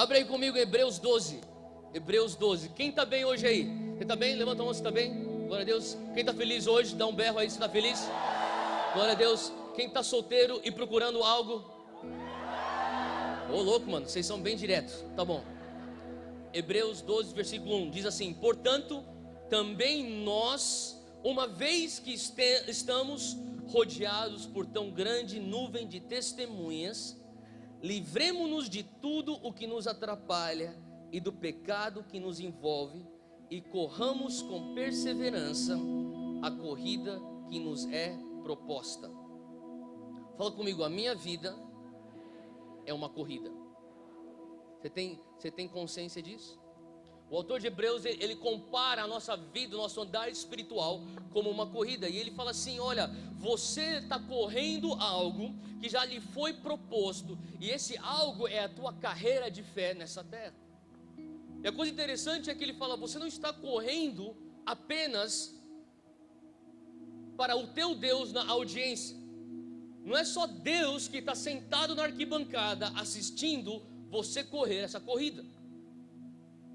Abre aí comigo Hebreus 12. Hebreus 12. Quem está bem hoje aí? Você está bem? Levanta a mão se está bem. Glória a Deus. Quem está feliz hoje? Dá um berro aí se está feliz. Glória a Deus. Quem está solteiro e procurando algo? Ô louco, mano, vocês são bem diretos. Tá bom. Hebreus 12, versículo 1 diz assim: portanto, também nós, uma vez que estamos rodeados por tão grande nuvem de testemunhas, livremo-nos de tudo o que nos atrapalha e do pecado que nos envolve, e corramos com perseverança a corrida que nos é proposta. Fala comigo, a minha vida é uma corrida. Você tem consciência disso? O autor de Hebreus, ele compara a nossa vida, o nosso andar espiritual como uma corrida. E ele fala assim, olha, você está correndo algo que já lhe foi proposto, e esse algo é a tua carreira de fé nessa terra. E a coisa interessante é que ele fala, você não está correndo apenas para o teu Deus na audiência. Não é só Deus que está sentado na arquibancada assistindo você correr essa corrida.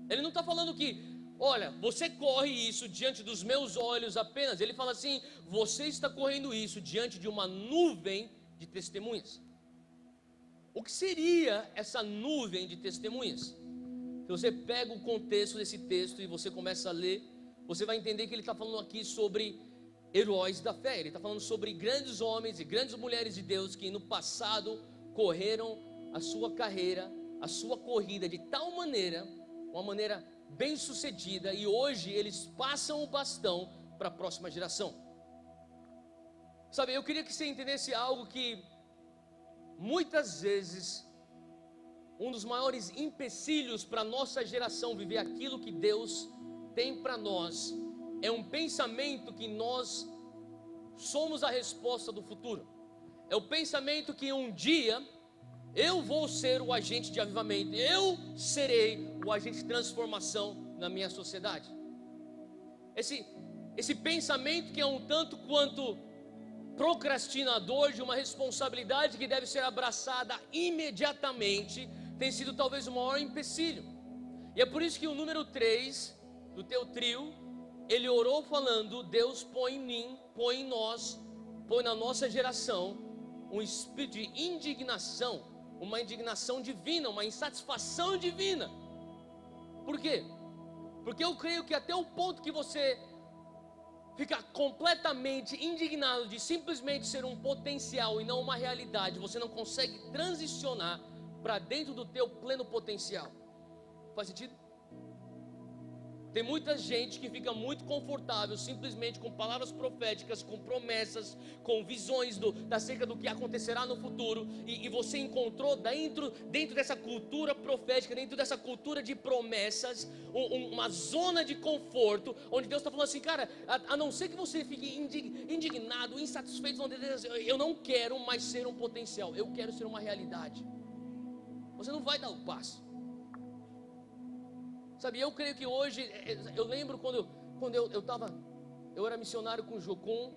Ele não está falando que, olha, você corre isso diante dos meus olhos apenas. Ele fala assim, você está correndo isso diante de uma nuvem de testemunhas. O que seria essa nuvem de testemunhas? Se você pega o contexto desse texto e você começa a ler, você vai entender que ele está falando aqui sobre heróis da fé. Ele está falando sobre grandes homens e grandes mulheres de Deus que no passado correram a sua carreira, a sua corrida de tal maneira, uma maneira bem sucedida, e hoje eles passam o bastão para a próxima geração. Sabe, eu queria que você entendesse algo que muitas vezes um dos maiores empecilhos para a nossa geração viver aquilo que Deus tem para nós é um pensamento que nós somos a resposta do futuro. É o pensamento que um dia eu vou ser o agente de avivamento, eu serei o agente de transformação na minha sociedade. Esse pensamento que é um tanto quanto procrastinador de uma responsabilidade que deve ser abraçada imediatamente, tem sido talvez o maior empecilho. E é por isso que o número 3 do teu trio, ele orou falando, Deus põe em mim, põe em nós, põe na nossa geração um espírito de indignação, uma indignação divina, uma insatisfação divina. Por quê? Porque eu creio que até o ponto que você fica completamente indignado de simplesmente ser um potencial e não uma realidade, você não consegue transicionar para dentro do teu pleno potencial. Faz sentido? Tem muita gente que fica muito confortável simplesmente com palavras proféticas, com promessas, com visões acerca do que acontecerá no futuro, e você encontrou dentro dessa cultura profética, dentro dessa cultura de promessas, uma zona de conforto, onde Deus está falando assim, cara, a não ser que você fique indignado, insatisfeito, eu não quero mais ser um potencial, eu quero ser uma realidade. Você não vai dar o passo. Sabe, eu creio que hoje, eu lembro quando eu era missionário com o Jocum,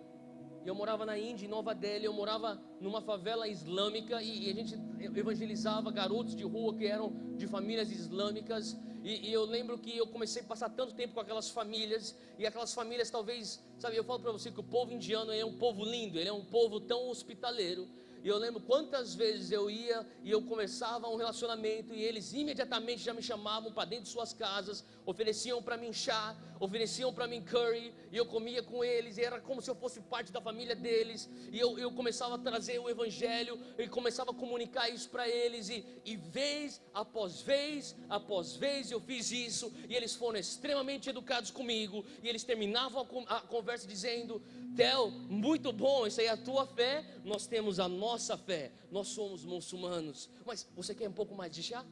e eu morava na Índia, em Nova Delhi, eu morava numa favela islâmica, e a gente evangelizava garotos de rua que eram de famílias islâmicas, e eu lembro que eu comecei a passar tanto tempo com aquelas famílias, e aquelas famílias talvez, sabe, eu falo para você que o povo indiano é um povo lindo, ele é um povo tão hospitaleiro. E eu lembro quantas vezes eu ia e eu começava um relacionamento, e eles imediatamente já me chamavam para dentro de suas casas, ofereciam para mim chá, ofereciam para mim curry, e eu comia com eles, e era como se eu fosse parte da família deles, e eu começava a trazer o evangelho, e começava a comunicar isso para eles, e vez após vez eu fiz isso, e eles foram extremamente educados comigo, e eles terminavam a conversa dizendo, Theo, muito bom, isso aí é a tua fé, nós temos a nossa fé, nós somos muçulmanos, mas você quer um pouco mais de chá?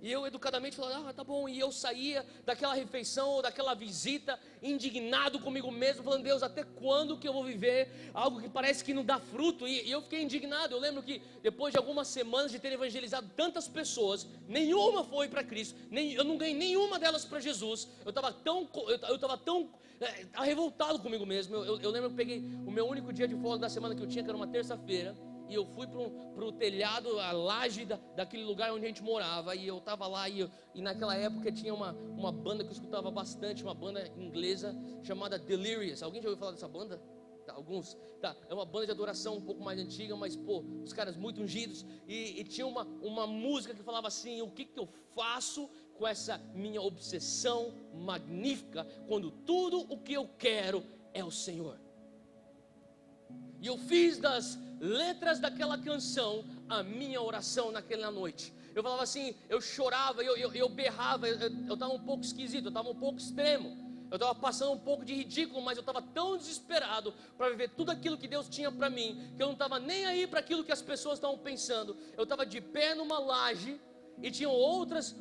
E eu educadamente falava, tá bom, e eu saía daquela refeição ou daquela visita indignado comigo mesmo, falando, Deus, até quando que eu vou viver algo que parece que não dá fruto? E eu fiquei indignado. Eu lembro que depois de algumas semanas de ter evangelizado tantas pessoas, nenhuma foi para Cristo, eu não ganhei nenhuma delas para Jesus. Eu estava tão revoltado comigo mesmo. Eu lembro que eu peguei o meu único dia de folga da semana que eu tinha, que era uma terça-feira, e eu fui pro telhado, a laje daquele lugar onde a gente morava. E eu estava lá, e naquela época tinha uma banda que eu escutava bastante, uma banda inglesa chamada Delirious. Alguém já ouviu falar dessa banda? Tá, alguns, tá, é uma banda de adoração um pouco mais antiga, mas pô, os caras muito ungidos. E tinha uma música que falava assim: o que eu faço com essa minha obsessão magnífica, quando tudo o que eu quero é o Senhor? E eu fiz das letras daquela canção a minha oração naquela noite. Eu falava assim, eu chorava, eu berrava, eu estava um pouco esquisito, eu estava um pouco extremo. Eu estava passando um pouco de ridículo, mas eu estava tão desesperado para viver tudo aquilo que Deus tinha para mim, que eu não estava nem aí para aquilo que as pessoas estavam pensando. Eu estava de pé numa laje, e tinham outras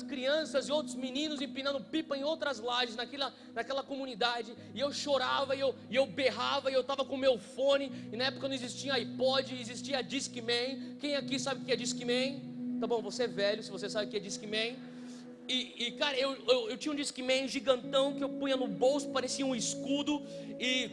crianças e outros meninos empinando pipa em outras lajes naquela comunidade. E eu chorava, e eu berrava, e eu estava com o meu fone. E na época não existia iPod, existia Discman. Quem aqui sabe o que é Discman? Tá bom, você é velho, se você sabe o que é Discman. E cara, eu tinha um Discman gigantão que eu punha no bolso, parecia um escudo. E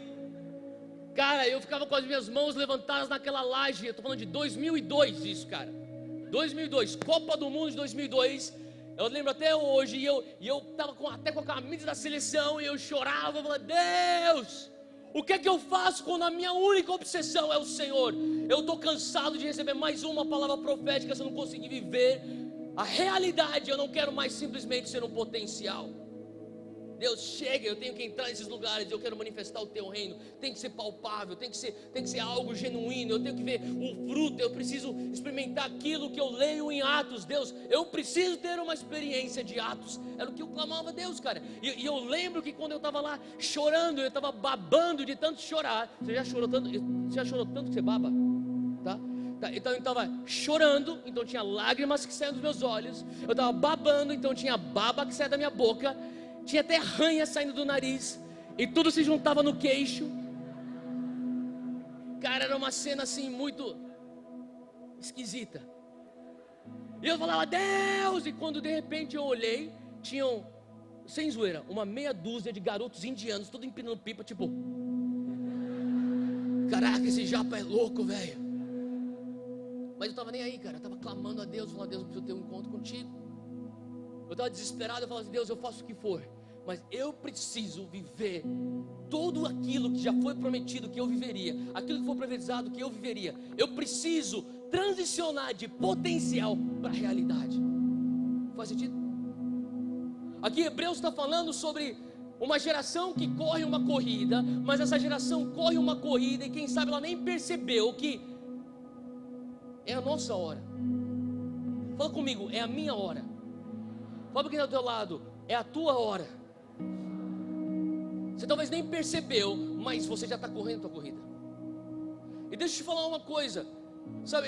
cara, eu ficava com as minhas mãos levantadas naquela laje. Eu tô falando de 2002 isso, cara. 2002, Copa do Mundo de 2002. Eu lembro até hoje. E eu tava até com a camisa da seleção. E eu chorava, eu falava: Deus, o que é que eu faço quando a minha única obsessão é o Senhor? Eu estou cansado de receber mais uma palavra profética se eu não conseguir viver a realidade. Eu não quero mais simplesmente ser um potencial. Deus, chega, eu tenho que entrar nesses lugares, eu quero manifestar o teu reino. Tem que ser palpável, tem que ser algo genuíno. Eu tenho que ver o fruto, eu preciso experimentar aquilo que eu leio em Atos. Deus, eu preciso ter uma experiência de Atos. Era o que eu clamava a Deus, cara. E eu lembro que quando eu estava lá chorando, eu estava babando de tanto chorar. Você já chorou tanto que você baba? Tá? Então eu estava chorando, então tinha lágrimas que saíam dos meus olhos. Eu estava babando, então tinha baba que saía da minha boca. Tinha até ranha saindo do nariz, e tudo se juntava no queixo. Cara, era uma cena assim muito esquisita. E eu falava: Deus! E quando de repente eu olhei, tinham, sem zoeira, uma meia dúzia de garotos indianos, todos empinando pipa, tipo: caraca, esse japa é louco, velho. Mas eu tava nem aí, cara. Eu tava clamando a Deus, falando: Deus, eu preciso ter um encontro contigo. Eu estava desesperado, eu falava assim: Deus, eu faço o que for, mas eu preciso viver tudo aquilo que já foi prometido que eu viveria, aquilo que foi profetizado que eu viveria. Eu preciso transicionar de potencial para realidade. Faz sentido? Aqui Hebreus está falando sobre uma geração que corre uma corrida, mas essa geração corre uma corrida e quem sabe ela nem percebeu que é a nossa hora. Fala comigo, é a minha hora. Fala quem está do teu lado, é a tua hora. Você talvez nem percebeu, mas você já está correndo a tua corrida. E deixa eu te falar uma coisa. Sabe,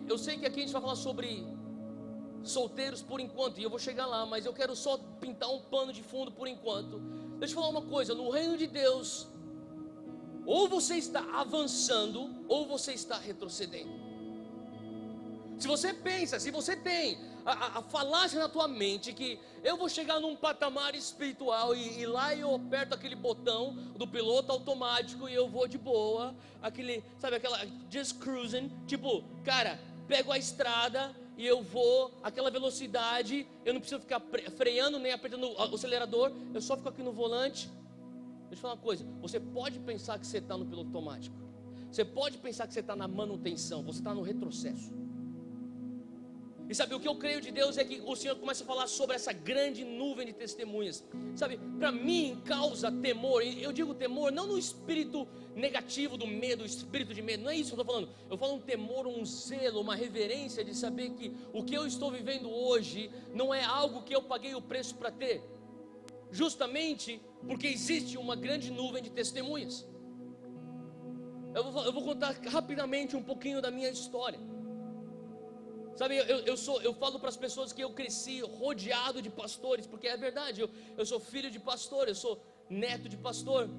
eu sei que aqui a gente vai falar sobre solteiros por enquanto, e eu vou chegar lá, mas eu quero só pintar um pano de fundo por enquanto. Deixa eu te falar uma coisa, no reino de Deus, ou você está avançando, ou você está retrocedendo. Se você pensa, se você tem a falácia na tua mente que eu vou chegar num patamar espiritual e lá eu aperto aquele botão do piloto automático e eu vou de boa, sabe aquela just cruising, tipo, cara, pego a estrada e eu vou aquela velocidade, eu não preciso ficar freando nem apertando o acelerador, eu só fico aqui no volante. Deixa eu falar uma coisa, você pode pensar que você está no piloto automático, você pode pensar que você está na manutenção, você está no retrocesso. E sabe, o que eu creio de Deus é que o Senhor começa a falar sobre essa grande nuvem de testemunhas. Sabe, para mim causa temor. E eu digo temor não no espírito negativo do medo, o espírito de medo. Não é isso que eu estou falando. Eu falo um temor, um zelo, uma reverência de saber que o que eu estou vivendo hoje não é algo que eu paguei o preço para ter. Justamente porque existe uma grande nuvem de testemunhas. Eu vou contar rapidamente um pouquinho da minha história. Sabe, eu falo para as pessoas que eu cresci rodeado de pastores, porque é verdade, eu sou filho de pastor, eu sou neto de pastor,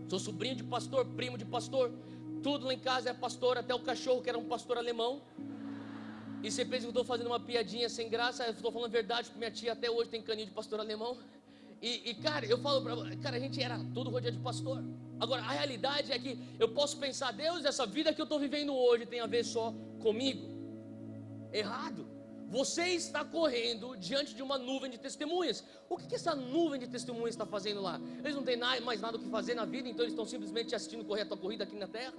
sou sobrinho de pastor, primo de pastor, tudo lá em casa é pastor, até o cachorro que era um pastor alemão. E você pensa que eu estou fazendo uma piadinha sem graça, eu estou falando a verdade, porque minha tia até hoje tem caninho de pastor alemão. Cara, eu falo cara, a gente era todo rodeado de pastor. Agora, a realidade é que eu posso pensar, Deus, essa vida que eu estou vivendo hoje tem a ver só comigo. Errado. Você está correndo diante de uma nuvem de testemunhas. O que essa nuvem de testemunhas está fazendo lá? Eles não têm mais nada o que fazer na vida, então eles estão simplesmente assistindo correr a tua corrida aqui na terra?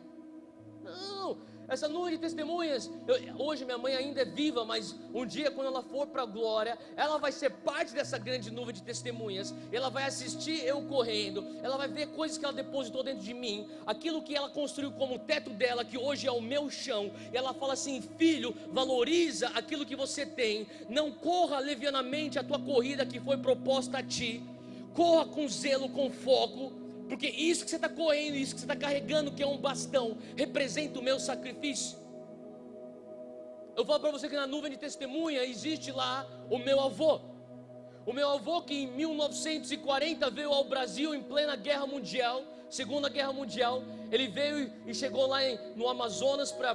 Não, essa nuvem de testemunhas, hoje minha mãe ainda é viva, mas um dia quando ela for para a glória, ela vai ser parte dessa grande nuvem de testemunhas. Ela vai assistir eu correndo, ela vai ver coisas que ela depositou dentro de mim, aquilo que ela construiu como teto dela, que hoje é o meu chão. E ela fala assim: filho, valoriza aquilo que você tem, não corra levianamente a tua corrida que foi proposta a ti, corra com zelo, com foco, porque isso que você está correndo, isso que você está carregando, que é um bastão, representa o meu sacrifício. Eu falo para você que na nuvem de testemunha existe lá o meu avô. O meu avô, que em 1940 veio ao Brasil em plena guerra mundial, Segunda Guerra Mundial. Ele veio e chegou lá no Amazonas para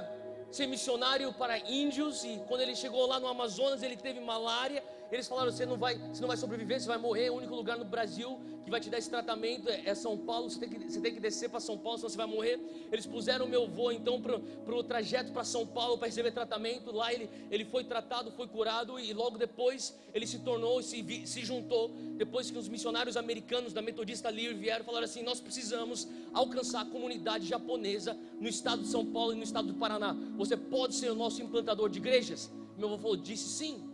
ser missionário para índios. E quando ele chegou lá no Amazonas, ele teve malária. Eles falaram: você não vai sobreviver, você vai morrer. O único lugar no Brasil que vai te dar esse tratamento é São Paulo. Você tem que descer para São Paulo, senão você vai morrer. Eles puseram o meu avô então para o trajeto para São Paulo para receber tratamento. Lá ele foi tratado, foi curado, e logo depois ele se tornou, se juntou. Depois que os missionários americanos da Metodista Livre vieram e falaram assim: nós precisamos alcançar a comunidade japonesa no estado de São Paulo e no estado do Paraná. Você pode ser o nosso implantador de igrejas? Meu avô falou: disse sim.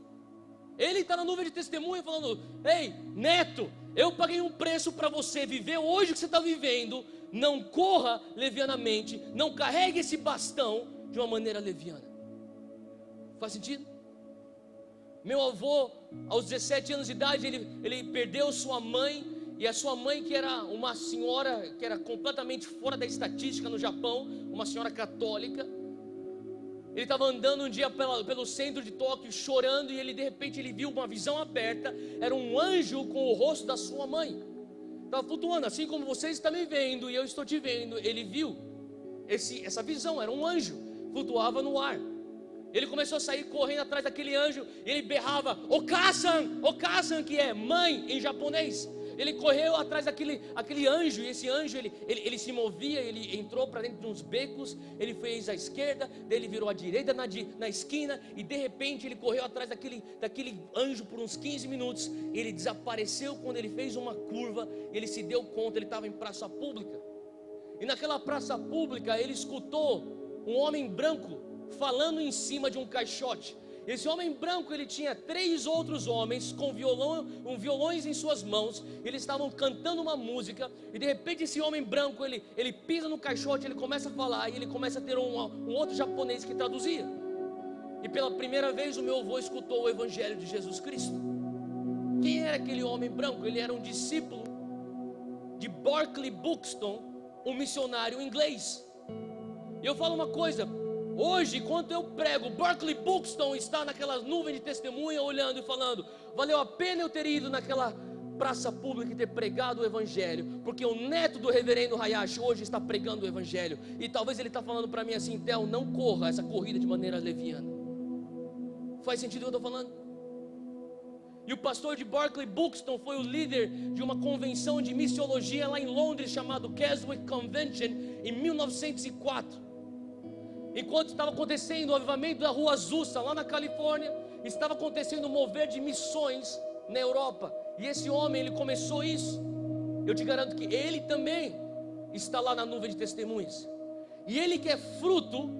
Ele está na nuvem de testemunha falando: ei, neto, eu paguei um preço para você viver hoje o que você está vivendo. Não corra levianamente, não carregue esse bastão de uma maneira leviana. Faz sentido? Meu avô, aos 17 anos de idade, ele perdeu sua mãe. E a sua mãe, que era uma senhora que era completamente fora da estatística no Japão, uma senhora católica. Ele estava andando um dia pelo centro de Tóquio, chorando, e de repente ele viu uma visão aberta. Era um anjo com o rosto da sua mãe. Estava flutuando, assim como vocês estão me vendo e eu estou te vendo. Ele viu essa visão, era um anjo, flutuava no ar. Ele começou a sair correndo atrás daquele anjo, e ele berrava: Okasan, que é mãe em japonês. Ele correu atrás daquele anjo, e esse anjo ele se movia, ele entrou para dentro de uns becos, ele fez à esquerda, daí ele virou à direita na esquina, e de repente ele correu atrás daquele anjo por uns 15 minutos. Ele desapareceu quando ele fez uma curva, ele se deu conta, ele estava em praça pública. E naquela praça pública ele escutou um homem branco falando em cima de um caixote. Esse homem branco, ele tinha 3 outros homens com violões em suas mãos. Eles estavam cantando uma música, e de repente esse homem branco, ele pisa no caixote, ele começa a falar, e ele começa a ter um outro japonês que traduzia. E pela primeira vez o meu avô escutou o evangelho de Jesus Cristo. Quem era aquele homem branco? Ele era um discípulo de Barclay Buxton, um missionário inglês. E eu falo uma coisa: hoje, enquanto eu prego, Barclay Buxton está naquela nuvem de testemunha, olhando e falando: valeu a pena eu ter ido naquela praça pública e ter pregado o evangelho, porque o neto do reverendo Hayashi hoje está pregando o evangelho. E talvez ele está falando para mim assim: Theo, não corra essa corrida de maneira leviana. Faz sentido o que eu estou falando? E o pastor de Barclay Buxton foi o líder de uma convenção de missiologia lá em Londres, chamado Keswick Convention, em 1904. Enquanto estava acontecendo o avivamento da Rua Azusa, lá na Califórnia, estava acontecendo um mover de missões na Europa. E esse homem, ele começou isso. Eu te garanto que ele também está lá na nuvem de testemunhas. E ele que é fruto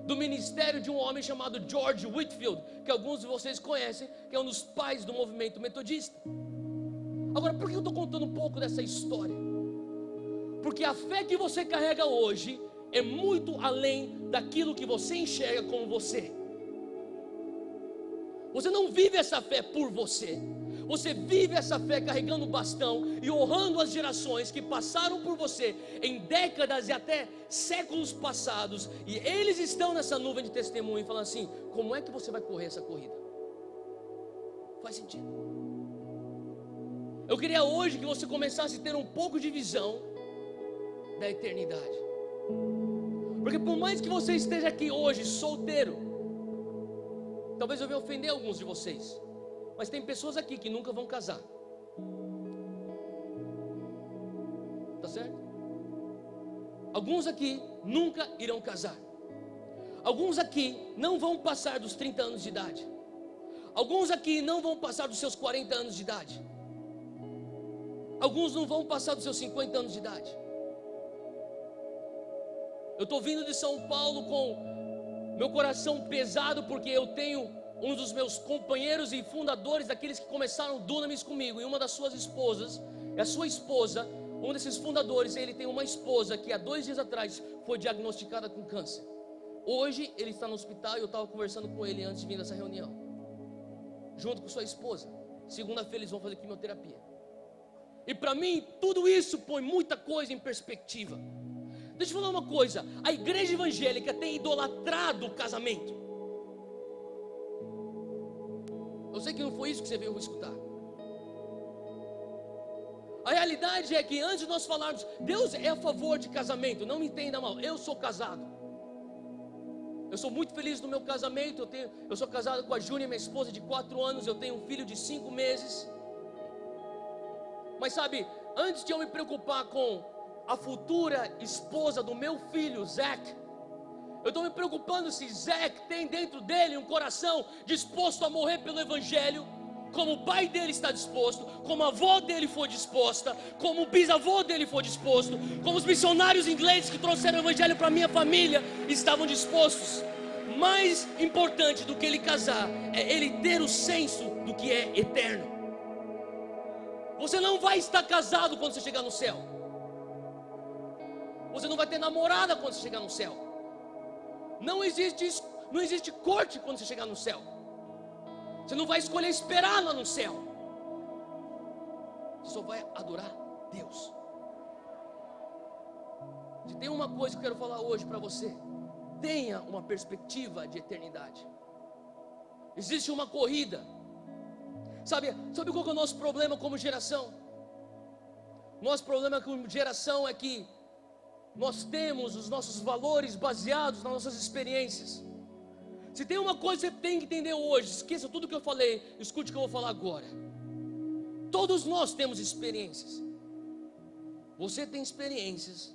do ministério de um homem chamado George Whitefield, que alguns de vocês conhecem, que é um dos pais do movimento metodista. Agora, por que eu estou contando um pouco dessa história? Porque a fé que você carrega hoje é muito além daquilo que você enxerga como você. Você não vive essa fé por você. Você vive essa fé carregando o bastão e honrando as gerações que passaram por você em décadas e até séculos passados. E eles estão nessa nuvem de testemunho e falam assim: como é que você vai correr essa corrida? Faz sentido? Eu queria hoje que você começasse a ter um pouco de visão da eternidade. Porque por mais que você esteja aqui hoje solteiro, talvez eu venha ofender alguns de vocês, mas tem pessoas aqui que nunca vão casar. Alguns aqui nunca irão casar. Alguns aqui não vão passar dos 30 anos de idade. Alguns aqui não vão passar dos seus 40 anos de idade. Alguns não vão passar dos seus 50 anos de idade. Eu estou vindo de São Paulo com meu coração pesado, porque eu tenho um dos meus companheiros e fundadores, daqueles que começaram o Dunamis comigo, e uma das suas esposas, é a sua esposa, um desses fundadores. Ele tem uma esposa que há 2 dias atrás foi diagnosticada com câncer. Hoje ele está no hospital e eu estava conversando com ele antes de vir nessa reunião, junto com sua esposa. Segunda-feira eles vão fazer quimioterapia. E para mim tudo isso põe muita coisa em perspectiva. Deixa eu falar uma coisa: a igreja evangélica tem idolatrado o casamento. Eu sei que não foi isso que você veio escutar. A realidade é que antes de nós falarmos, Deus é a favor de casamento, não me entenda mal, eu sou casado. Eu sou muito feliz no meu casamento. Eu sou casado com a Júnia, minha esposa, de 4 anos. Eu tenho um filho de 5 meses. Mas sabe, antes de eu me preocupar com a futura esposa do meu filho, Zac, eu estou me preocupando se Zac tem dentro dele um coração disposto a morrer pelo Evangelho, como o pai dele está disposto, como a avó dele foi disposta, como o bisavô dele foi disposto, como os missionários ingleses que trouxeram o Evangelho para a minha família estavam dispostos. Mais importante do que ele casar é ele ter o senso do que é eterno. Você não vai estar casado quando você chegar no céu. Você não vai ter namorada quando você chegar no céu. Não existe corte quando você chegar no céu. Você não vai escolher esperar lá no céu. Você só vai adorar Deus. Se tem uma coisa que eu quero falar hoje para você: tenha uma perspectiva de eternidade. Existe uma corrida. Sabe qual que é o nosso problema como geração? Nosso problema como geração é que nós temos os nossos valores baseados nas nossas experiências. Se tem uma coisa que você tem que entender hoje, esqueça tudo que eu falei, escute o que eu vou falar agora. Todos nós temos experiências. Você tem experiências,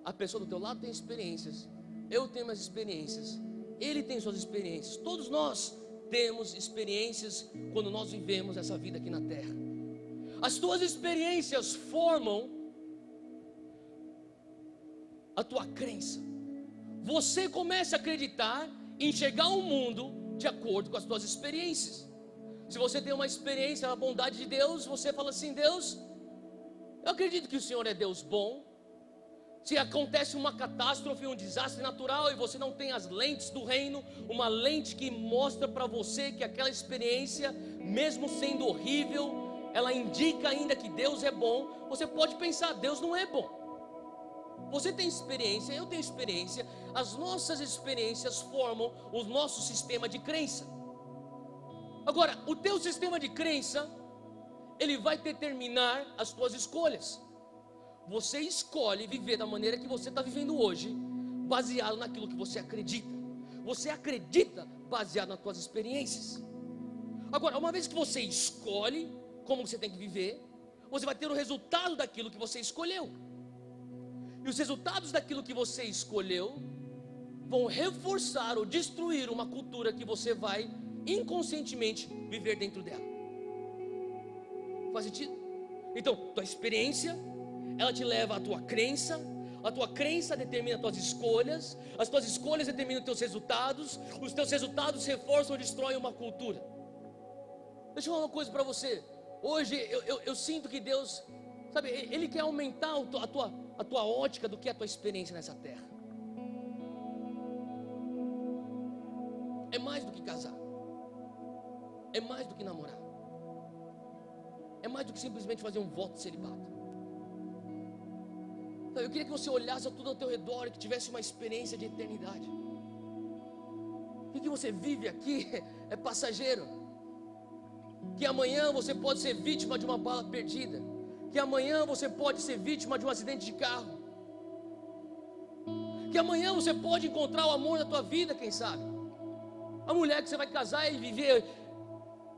a pessoa do teu lado tem experiências, eu tenho minhas experiências, ele tem suas experiências. Todos nós temos experiências quando nós vivemos essa vida aqui na terra. As tuas experiências formam a tua crença. Você começa a acreditar e enxergar o mundo de acordo com as tuas experiências. Se você tem uma experiência na bondade de Deus, você fala assim: Deus, eu acredito que o Senhor é Deus bom. Se acontece uma catástrofe, um desastre natural, e você não tem as lentes do reino, uma lente que mostra para você que aquela experiência, mesmo sendo horrível, ela indica ainda que Deus é bom, você pode pensar: Deus não é bom. Você tem experiência, eu tenho experiência. As nossas experiências formam o nosso sistema de crença. Agora, o teu sistema de crença, ele vai determinar as tuas escolhas. Você escolhe viver da maneira que você está vivendo hoje, baseado naquilo que você acredita. Você acredita baseado nas tuas experiências. Agora, uma vez que você escolhe como você tem que viver, você vai ter o resultado daquilo que você escolheu. E os resultados daquilo que você escolheu vão reforçar ou destruir uma cultura que você vai inconscientemente viver dentro dela. Faz sentido? Então, tua experiência, ela te leva à tua crença. A tua crença determina as tuas escolhas. As tuas escolhas determinam os teus resultados. Os teus resultados reforçam ou destroem uma cultura. Deixa eu falar uma coisa para você. Hoje eu sinto que Deus, sabe, Ele quer aumentar a tua ótica do que é a tua experiência nessa terra. É mais do que casar. É mais do que namorar. É mais do que simplesmente fazer um voto de celibato. Eu queria que você olhasse tudo ao teu redor e que tivesse uma experiência de eternidade. O que você vive aqui é passageiro. Que amanhã você pode ser vítima de uma bala perdida. Que amanhã você pode ser vítima de um acidente de carro. Que amanhã você pode encontrar o amor da tua vida, quem sabe. A mulher que você vai casar e viver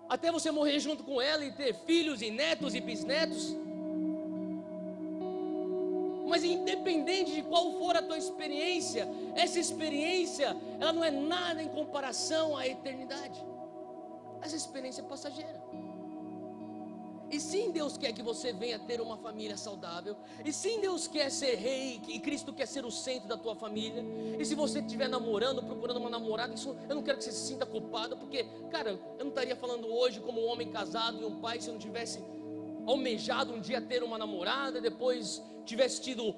até você morrer junto com ela e ter filhos e netos e bisnetos. Mas independente de qual for a tua experiência, essa experiência, ela não é nada em comparação à eternidade. Essa experiência é passageira. E sim, Deus quer que você venha ter uma família saudável. E sim, Deus quer ser rei, e Cristo quer ser o centro da tua família. E se você estiver namorando, procurando uma namorada, isso, eu não quero que você se sinta culpado, porque, cara, eu não estaria falando hoje como um homem casado e um pai se eu não tivesse almejado um dia ter uma namorada, depois tivesse tido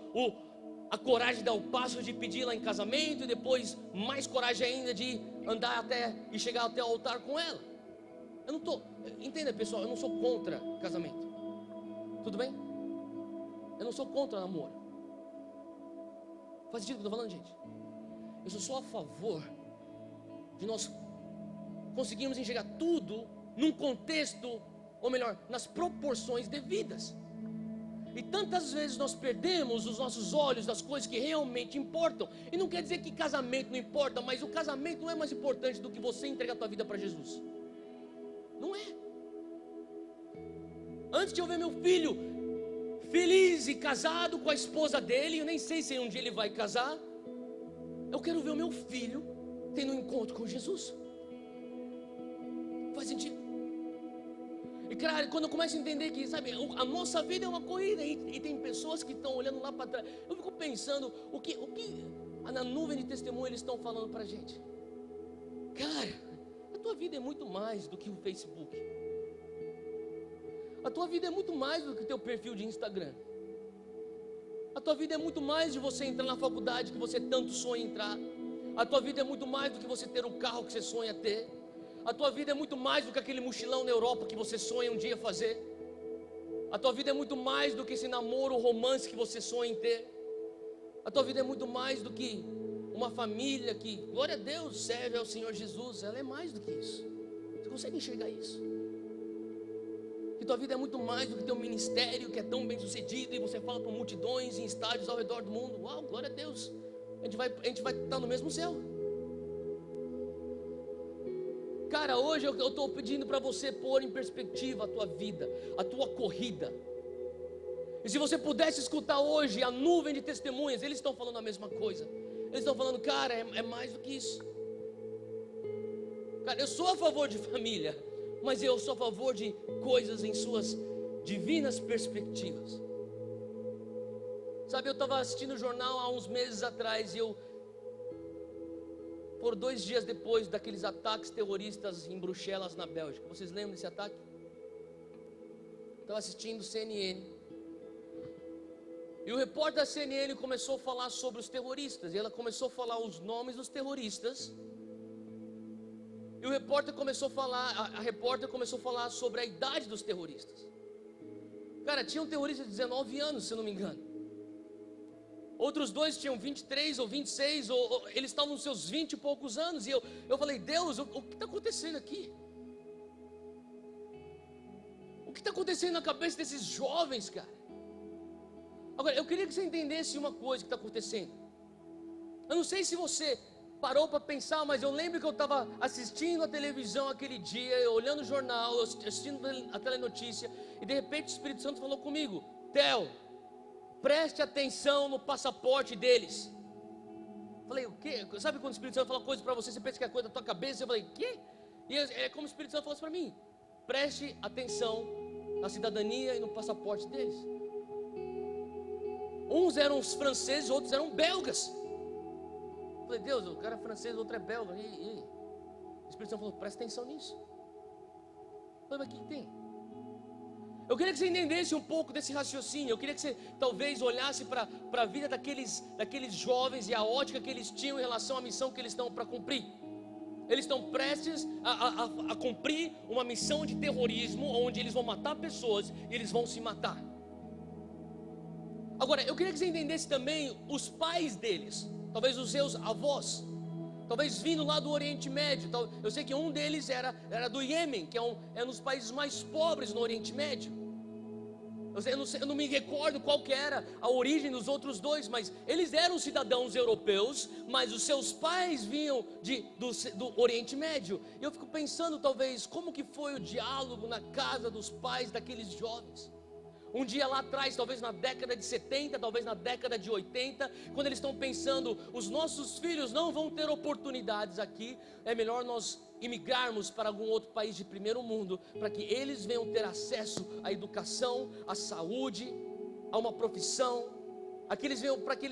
a coragem de dar o passo de pedi-la em casamento, e depois mais coragem ainda de andar até e chegar até o altar com ela. Eu não estou, entenda pessoal, eu não sou contra casamento, tudo bem? Eu não sou contra namoro. Faz sentido o que eu estou falando, gente? Eu sou só a favor de nós conseguirmos enxergar tudo num contexto, ou melhor, nas proporções devidas. E tantas vezes nós perdemos os nossos olhos das coisas que realmente importam. E não quer dizer que casamento não importa, mas o casamento não é mais importante do que você entregar a tua vida para Jesus. Não é. Antes de eu ver meu filho feliz e casado com a esposa dele, eu nem sei se um dia ele vai casar, eu quero ver o meu filho tendo um encontro com Jesus. Faz sentido? E cara, quando eu começo a entender que, sabe, a nossa vida é uma corrida, e tem pessoas que estão olhando lá para trás, eu fico pensando o que na nuvem de testemunho eles estão falando para a gente. Cara, a tua vida é muito mais do que o Facebook. A tua vida é muito mais do que o teu perfil de Instagram. A tua vida é muito mais de você entrar na faculdade que você tanto sonha entrar. A tua vida é muito mais do que você ter o carro que você sonha ter. A tua vida é muito mais do que aquele mochilão na Europa que você sonha um dia fazer. A tua vida é muito mais do que esse namoro, romance que você sonha em ter. A tua vida é muito mais do que uma família que, glória a Deus, serve ao Senhor Jesus. Ela é mais do que isso. Você consegue enxergar isso? Que tua vida é muito mais do que teu ministério, que é tão bem sucedido, e você fala para multidões em estádios ao redor do mundo. Uau, glória a Deus. A gente vai estar no mesmo céu. Cara, hoje eu estou pedindo para você pôr em perspectiva a tua vida, a tua corrida. E se você pudesse escutar hoje a nuvem de testemunhas, eles estão falando a mesma coisa. Eles estão falando, cara, é mais do que isso. Cara, eu sou a favor de família, mas eu sou a favor de coisas em suas divinas perspectivas. Sabe, eu estava assistindo o jornal há uns meses atrás, e por 2 dias depois daqueles ataques terroristas em Bruxelas, na Bélgica. Vocês lembram desse ataque? Estava assistindo CNN. E o repórter da CNN começou a falar sobre os terroristas. E ela começou a falar os nomes dos terroristas. E o repórter começou a falar, a repórter começou a falar sobre a idade dos terroristas. Cara, tinha um terrorista de 19 anos, se eu não me engano. Outros 2 tinham 23 ou 26, ou eles estavam nos seus 20 e poucos anos. E eu falei, Deus, o que está acontecendo aqui? O que está acontecendo na cabeça desses jovens, cara? Agora, eu queria que você entendesse uma coisa que está acontecendo. Eu não sei se você parou para pensar, mas eu lembro que eu estava assistindo a televisão aquele dia, olhando o jornal, assistindo a telenotícia, e de repente o Espírito Santo falou comigo, Theo, preste atenção no passaporte deles. Falei, o quê? Sabe quando o Espírito Santo fala coisa para você, você pensa que é coisa da tua cabeça? Eu falei, o quê? E é como o Espírito Santo falou isso para mim. Preste atenção na cidadania e no passaporte deles. Uns eram os franceses, outros eram belgas. Eu falei, Deus, o cara é francês, o outro é belga. E o Espírito Santo falou, presta atenção nisso. Eu falei, mas o que tem? Eu queria que você entendesse um pouco desse raciocínio. Eu queria que você talvez olhasse para a vida daqueles jovens e a ótica que eles tinham em relação à missão que eles estão para cumprir. Eles estão prestes a cumprir uma missão de terrorismo, onde eles vão matar pessoas e eles vão se matar. Agora, eu queria que você entendesse também os pais deles, talvez os seus avós, talvez vindo lá do Oriente Médio. Eu sei que um deles era do Iêmen, que é um dos países mais pobres no Oriente Médio. Eu não me recordo qual que era a origem dos outros 2, mas eles eram cidadãos europeus, mas os seus pais vinham do Oriente Médio. E eu fico pensando talvez como que foi o diálogo na casa dos pais daqueles jovens. Um dia lá atrás, talvez na década de 70, talvez na década de 80, quando eles estão pensando, os nossos filhos não vão ter oportunidades aqui, é melhor nós imigrarmos para algum outro país de primeiro mundo, para que eles venham ter acesso à educação, à saúde, a uma profissão, para que eles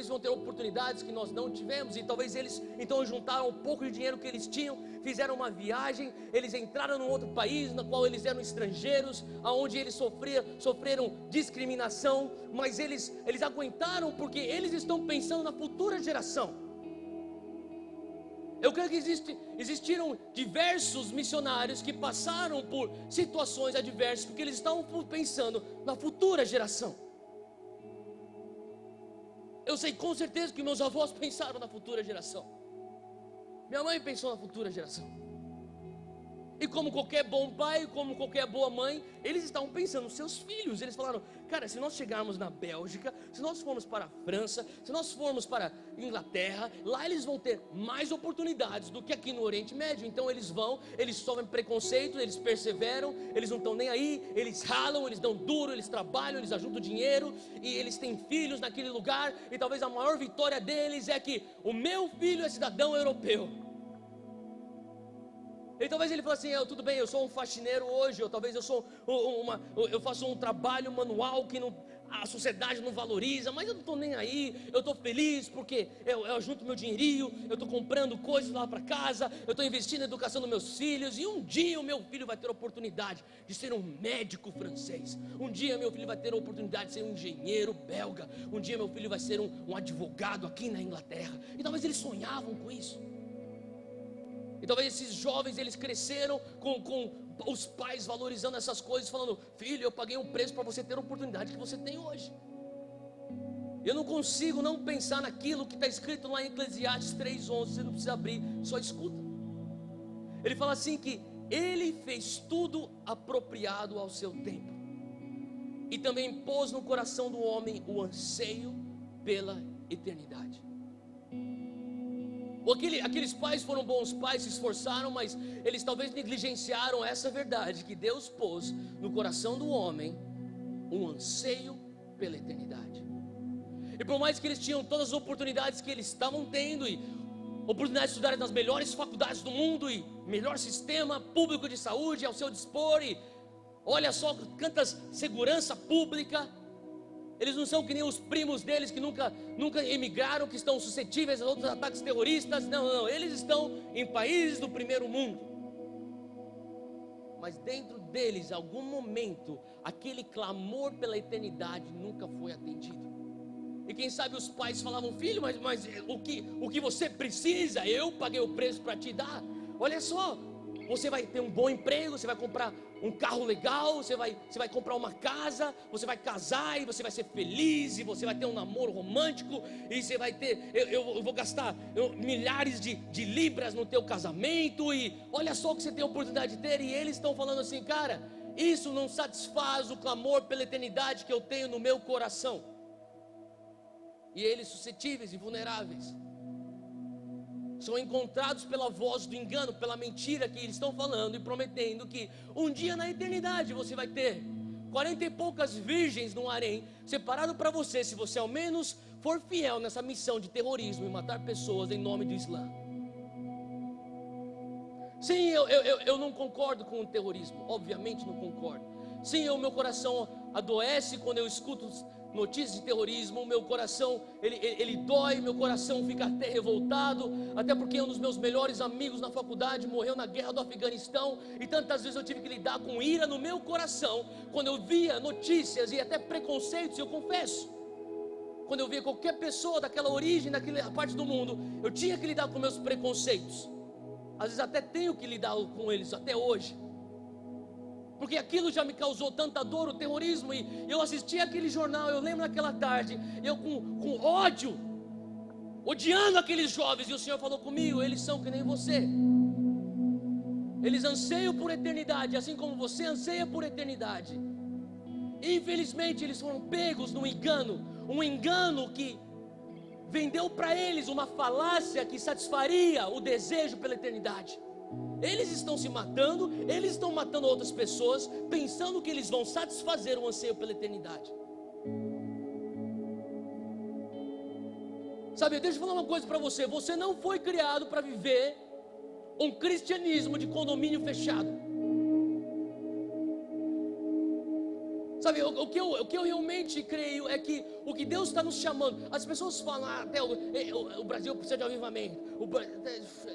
venham ter oportunidades que nós não tivemos. E talvez eles então juntaram um pouco de dinheiro que eles tinham, fizeram uma viagem, eles entraram num outro país no qual eles eram estrangeiros, aonde eles sofreram discriminação, mas eles aguentaram porque eles estão pensando na futura geração. Eu creio que existiram diversos missionários que passaram por situações adversas porque eles estavam pensando na futura geração. Eu sei com certeza que meus avós pensaram na futura geração. Minha mãe pensou na futura geração. E como qualquer bom pai, como qualquer boa mãe, eles estavam pensando nos seus filhos. Eles falaram, cara, se nós chegarmos na Bélgica, se nós formos para a França, se nós formos para a Inglaterra, lá eles vão ter mais oportunidades do que aqui no Oriente Médio. Então eles vão, eles sofrem preconceito, eles perseveram, eles não estão nem aí, eles ralam, eles dão duro, eles trabalham, eles ajuntam dinheiro, e eles têm filhos naquele lugar, e talvez a maior vitória deles é que o meu filho é cidadão europeu. E talvez ele fale assim, tudo bem, eu sou um faxineiro hoje, ou talvez eu faço um trabalho manual que a sociedade não valoriza, mas eu não estou nem aí, eu estou feliz porque eu ajunto meu dinheirinho, eu estou comprando coisas lá para casa, eu estou investindo na educação dos meus filhos, e um dia o meu filho vai ter a oportunidade de ser um médico francês, um dia meu filho vai ter a oportunidade de ser um engenheiro belga, um dia meu filho vai ser um advogado aqui na Inglaterra. E talvez eles sonhavam com isso. E talvez esses jovens, eles cresceram com os pais valorizando essas coisas, falando, filho, eu paguei um preço para você ter a oportunidade que você tem hoje. Eu não consigo não pensar naquilo que está escrito lá em Eclesiastes 3:11, você não precisa abrir, só escuta. Ele fala assim que ele fez tudo apropriado ao seu tempo, e também pôs no coração do homem o anseio pela eternidade. Aqueles pais foram bons pais, se esforçaram, mas eles talvez negligenciaram essa verdade, que Deus pôs no coração do homem um anseio pela eternidade. E por mais que eles tinham todas as oportunidades que eles estavam tendo, e oportunidade de estudar nas melhores faculdades do mundo, e melhor sistema público de saúde ao seu dispor, e olha só quantas segurança pública, eles não são que nem os primos deles que nunca emigraram, que estão suscetíveis a outros ataques terroristas. Não, eles estão em países do primeiro mundo. Mas dentro deles, em algum momento, aquele clamor pela eternidade nunca foi atendido. E quem sabe os pais falavam, filho, mas o que você precisa, eu paguei o preço para te dar. Olha só, você vai ter um bom emprego, você vai comprar um carro legal, você vai comprar uma casa, você vai casar e você vai ser feliz, e você vai ter um namoro romântico, e você vai ter, eu vou gastar milhares de libras no teu casamento, e olha só o que você tem a oportunidade de ter. E eles estão falando assim, cara, isso não satisfaz o clamor pela eternidade que eu tenho no meu coração. E eles, suscetíveis e vulneráveis, são encontrados pela voz do engano, pela mentira que eles estão falando e prometendo que um dia na eternidade você vai ter 40 e poucas virgens no harém separado para você, se você ao menos for fiel nessa missão de terrorismo e matar pessoas em nome do Islã. Sim, eu não concordo com o terrorismo, obviamente não concordo. Sim, o meu coração adoece quando eu escuto notícias de terrorismo, o meu coração, ele dói, meu coração fica até revoltado, até porque um dos meus melhores amigos na faculdade morreu na guerra do Afeganistão, e tantas vezes eu tive que lidar com ira no meu coração, quando eu via notícias e até preconceitos, eu confesso, quando eu via qualquer pessoa daquela origem, daquela parte do mundo, eu tinha que lidar com meus preconceitos, às vezes até tenho que lidar com eles até hoje, porque aquilo já me causou tanta dor, o terrorismo. E eu assisti aquele jornal, eu lembro naquela tarde, eu com ódio, odiando aqueles jovens, e o Senhor falou comigo, eles são que nem você, eles anseiam por eternidade, assim como você anseia por eternidade. Infelizmente eles foram pegos num engano, um engano que vendeu para eles uma falácia que satisfaria o desejo pela eternidade. Eles estão se matando, eles estão matando outras pessoas, pensando que eles vão satisfazer o anseio pela eternidade. Sabe, deixa eu falar uma coisa para você. Você não foi criado para viver um cristianismo de condomínio fechado. Sabe, o que eu realmente creio é que o que Deus está nos chamando. As pessoas falam, até o Brasil precisa de avivamento.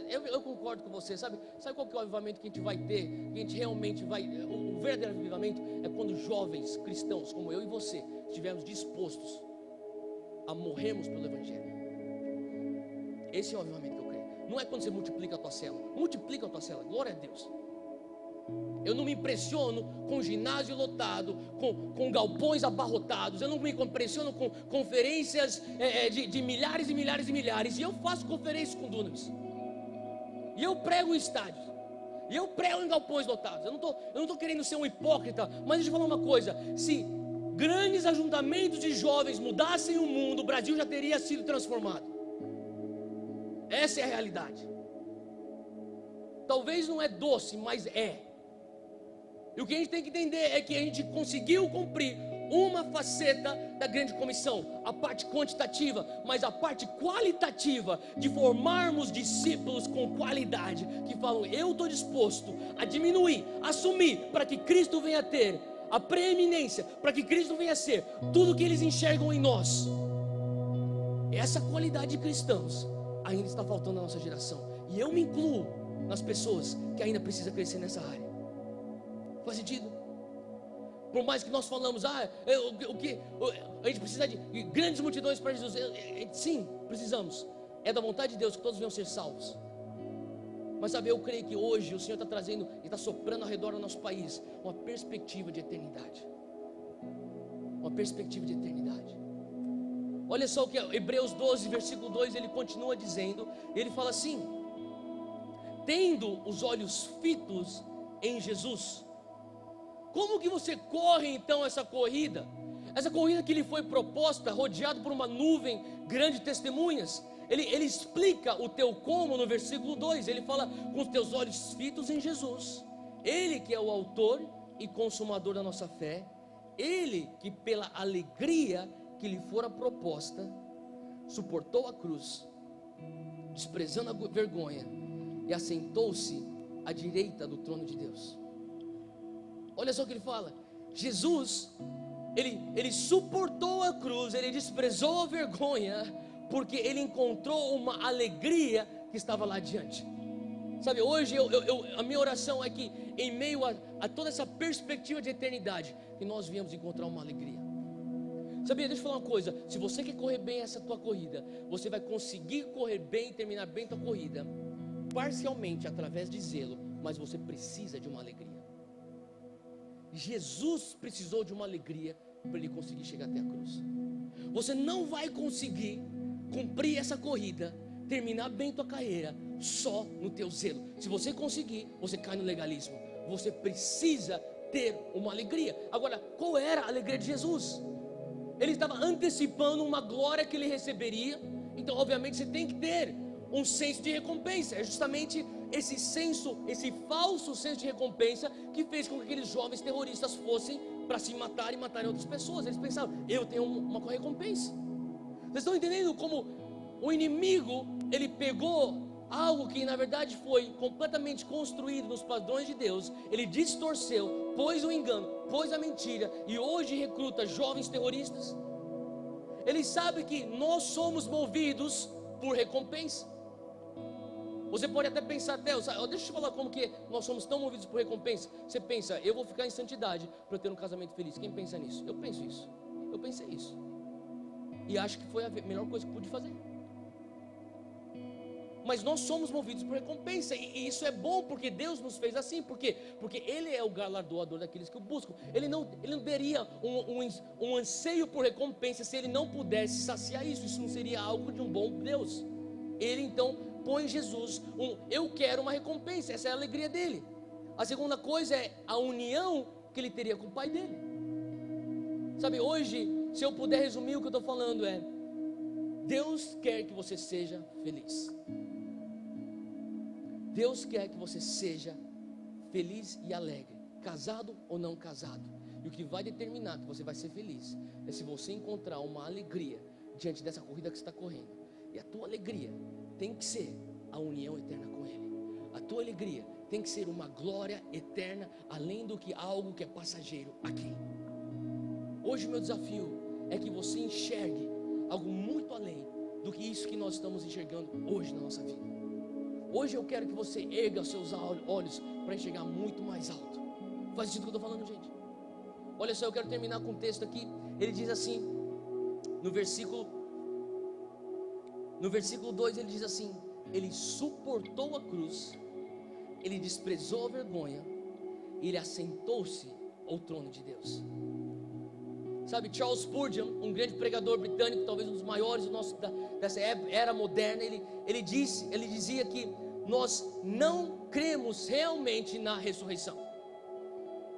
Eu concordo com você, sabe? Sabe qual que é o avivamento que a gente vai ter? Que a gente realmente vai. O verdadeiro avivamento é quando jovens cristãos como eu e você estivermos dispostos a morrermos pelo Evangelho. Esse é o avivamento que eu creio. Não é quando você multiplica a tua célula. Multiplica a tua célula, glória a Deus. Eu não me impressiono com ginásio lotado, com galpões abarrotados. Eu não me impressiono com conferências de milhares e milhares e milhares. E eu faço conferências com dunamis. E eu prego em estádios. E eu prego em galpões lotados. Eu não estou querendo ser um hipócrita. Mas deixa eu falar uma coisa. Se grandes ajuntamentos de jovens mudassem o mundo, o Brasil já teria sido transformado. Essa é a realidade. Talvez não é doce, mas é. E o que a gente tem que entender é que a gente conseguiu cumprir uma faceta da grande comissão, a parte quantitativa, mas a parte qualitativa de formarmos discípulos com qualidade, que falam, eu estou disposto a diminuir, assumir, para que Cristo venha ter a preeminência, para que Cristo venha ser tudo que eles enxergam em nós. Essa qualidade de cristãos ainda está faltando na nossa geração, e eu me incluo nas pessoas que ainda precisam crescer nessa área. Faz sentido? Por mais que nós falamos, a gente precisa de grandes multidões para Jesus. Sim, precisamos. É da vontade de Deus que todos venham ser salvos. Mas sabe, eu creio que hoje o Senhor está trazendo e está soprando ao redor do nosso país uma perspectiva de eternidade. Uma perspectiva de eternidade. Olha só o que Hebreus 12, versículo 2, ele continua dizendo. Ele fala assim: tendo os olhos fitos em Jesus. Como que você corre então essa corrida? Essa corrida que lhe foi proposta, rodeado por uma nuvem grande de testemunhas. Ele explica o teu como no versículo 2. Ele fala, com os teus olhos fitos em Jesus. Ele que é o autor e consumador da nossa fé. Ele que pela alegria que lhe fora proposta, suportou a cruz, desprezando a vergonha, e assentou-se à direita do trono de Deus. Olha só o que ele fala. Jesus, ele suportou a cruz, ele desprezou a vergonha, porque ele encontrou uma alegria que estava lá adiante. Sabe, hoje a minha oração é que, em meio a toda essa perspectiva de eternidade, que nós viemos encontrar uma alegria. Sabia, deixa eu falar uma coisa. Se você quer correr bem essa tua corrida, você vai conseguir correr bem e terminar bem tua corrida, parcialmente através de zelo, mas você precisa de uma alegria. Jesus precisou de uma alegria para ele conseguir chegar até a cruz. Você não vai conseguir cumprir essa corrida, terminar bem tua carreira só no teu zelo. Se você conseguir, você cai no legalismo. Você precisa ter uma alegria. Agora, qual era a alegria de Jesus? Ele estava antecipando uma glória que ele receberia. Então obviamente você tem que ter um senso de recompensa. É justamente esse senso, esse falso senso de recompensa, que fez com que aqueles jovens terroristas fossem para se matar e matarem outras pessoas. Eles pensavam, eu tenho uma recompensa. Vocês estão entendendo como o inimigo, ele pegou algo que na verdade foi completamente construído nos padrões de Deus, ele distorceu, pôs o engano, pôs a mentira, e hoje recruta jovens terroristas. Ele sabe que nós somos movidos por recompensa. Você pode até pensar, deixa eu te falar como que nós somos tão movidos por recompensa. Você pensa, eu vou ficar em santidade para eu ter um casamento feliz. Quem pensa nisso? Eu penso isso. Eu pensei isso. E acho que foi a melhor coisa que pude fazer. Mas nós somos movidos por recompensa, e isso é bom porque Deus nos fez assim. Por quê? Porque Ele é o galardoador daqueles que o buscam. Ele não teria um anseio por recompensa se Ele não pudesse saciar isso. Isso não seria algo de um bom Deus. Ele então põe em Jesus eu quero uma recompensa. Essa é a alegria dele. A segunda coisa é a união que ele teria com o pai dele. Sabe, hoje, se eu puder resumir o que eu estou falando é: Deus quer que você seja feliz. Deus quer que você seja feliz e alegre, casado ou não casado. E o que vai determinar que você vai ser feliz é se você encontrar uma alegria diante dessa corrida que você está correndo. E a tua alegria tem que ser a união eterna com Ele. A tua alegria tem que ser uma glória eterna, além do que algo que é passageiro aqui. Hoje o meu desafio é que você enxergue algo muito além do que isso que nós estamos enxergando hoje na nossa vida. Hoje eu quero que você erga os seus olhos para enxergar muito mais alto. Faz sentido o que eu estou falando, gente? Olha só, eu quero terminar com um texto aqui. Ele diz assim, no versículo 2 ele diz assim: Ele suportou a cruz, Ele desprezou a vergonha, e Ele assentou-se ao trono de Deus. Sabe, Charles Spurgeon, um grande pregador britânico, talvez um dos maiores dessa era moderna, ele dizia que nós não cremos realmente na ressurreição,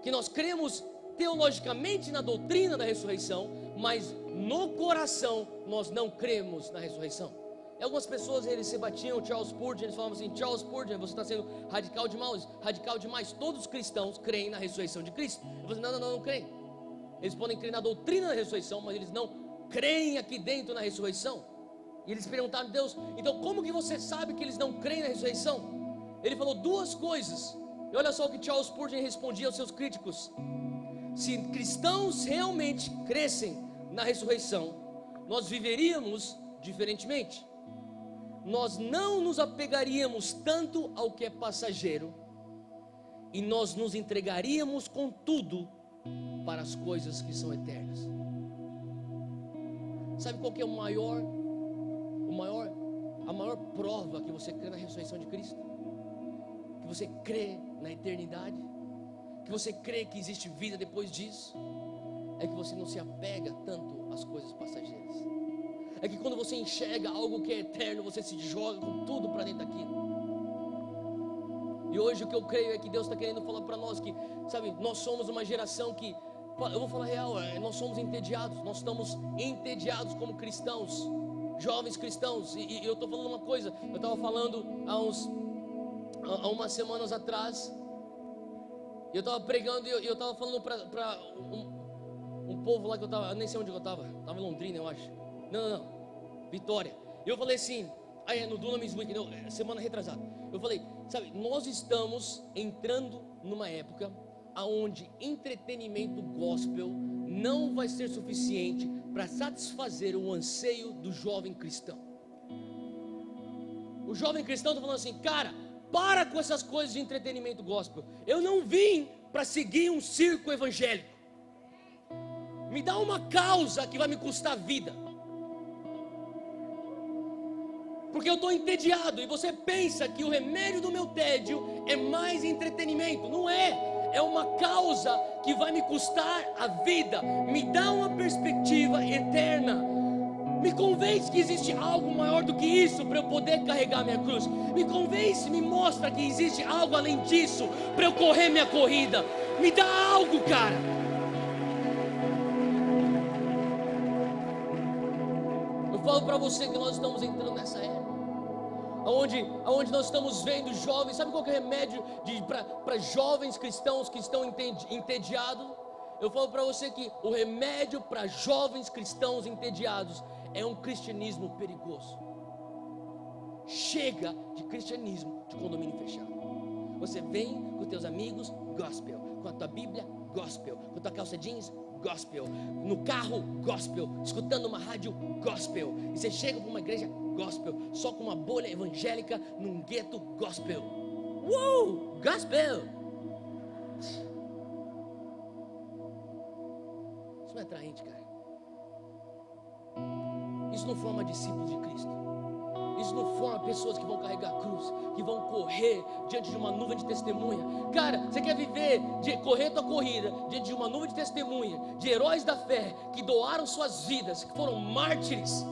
que nós cremos teologicamente na doutrina da ressurreição, mas no coração nós não cremos na ressurreição. E algumas pessoas eles se batiam, Charles Spurgeon, eles falavam assim: Charles Spurgeon, você está sendo radical demais, todos os cristãos creem na ressurreição de Cristo. Eu falei: não creem. Eles podem crer na doutrina da ressurreição, mas eles não creem aqui dentro na ressurreição. E eles perguntaram a Deus: então como que você sabe que eles não creem na ressurreição? Ele falou duas coisas. E olha só o que Charles Spurgeon respondia aos seus críticos: se cristãos realmente crescem na ressurreição, nós viveríamos diferentemente. Nós não nos apegaríamos tanto ao que é passageiro, e nós nos entregaríamos com tudo para as coisas que são eternas. Sabe qual que é a maior prova que você crê na ressurreição de Cristo? Que você crê na eternidade, que você crê que existe vida depois disso, é que você não se apega tanto às coisas passageiras. É que quando você enxerga algo que é eterno, você se joga com tudo para dentro daquilo. E hoje o que eu creio é que Deus está querendo falar para nós que, sabe, nós somos uma geração que, eu vou falar real, nós somos entediados, nós estamos entediados como cristãos, jovens cristãos. E eu estou falando uma coisa, eu estava falando há umas semanas atrás, eu estava pregando e eu estava falando para um povo lá que eu estava, nem sei onde eu estava em Londrina, eu acho. Não, Vitória. E eu falei assim, no Dunamis Week, semana retrasada, eu falei, sabe, nós estamos entrando numa época onde entretenimento gospel não vai ser suficiente para satisfazer o anseio do jovem cristão. O jovem cristão está falando assim: cara, para com essas coisas de entretenimento gospel. Eu não vim para seguir um circo evangélico. Me dá uma causa que vai me custar vida, porque eu estou entediado. E você pensa que o remédio do meu tédio é mais entretenimento. Não é. É uma causa que vai me custar a vida. Me dá uma perspectiva eterna. Me convence que existe algo maior do que isso para eu poder carregar minha cruz. Me convence, me mostra que existe algo além disso para eu correr minha corrida. Me dá algo, cara. Eu falo para você que nós estamos entrando nessa era onde nós estamos vendo jovens. Sabe qual que é o remédio para jovens cristãos que estão entediados? Eu falo para você que o remédio para jovens cristãos entediados é um cristianismo perigoso. Chega de cristianismo de condomínio fechado. Você vem com teus amigos, gospel. Com a tua Bíblia, gospel. Com a tua calça jeans, gospel. No carro, gospel. Escutando uma rádio, gospel. E você chega para uma igreja, gospel. Só com uma bolha evangélica num gueto, gospel. Gospel. Isso não é atraente, cara. Isso não forma discípulos de Cristo. Isso não forma pessoas que vão carregar a cruz, que vão correr diante de uma nuvem de testemunha. Cara, você quer correr tua corrida diante de uma nuvem de testemunha, de heróis da fé que doaram suas vidas, que foram mártires.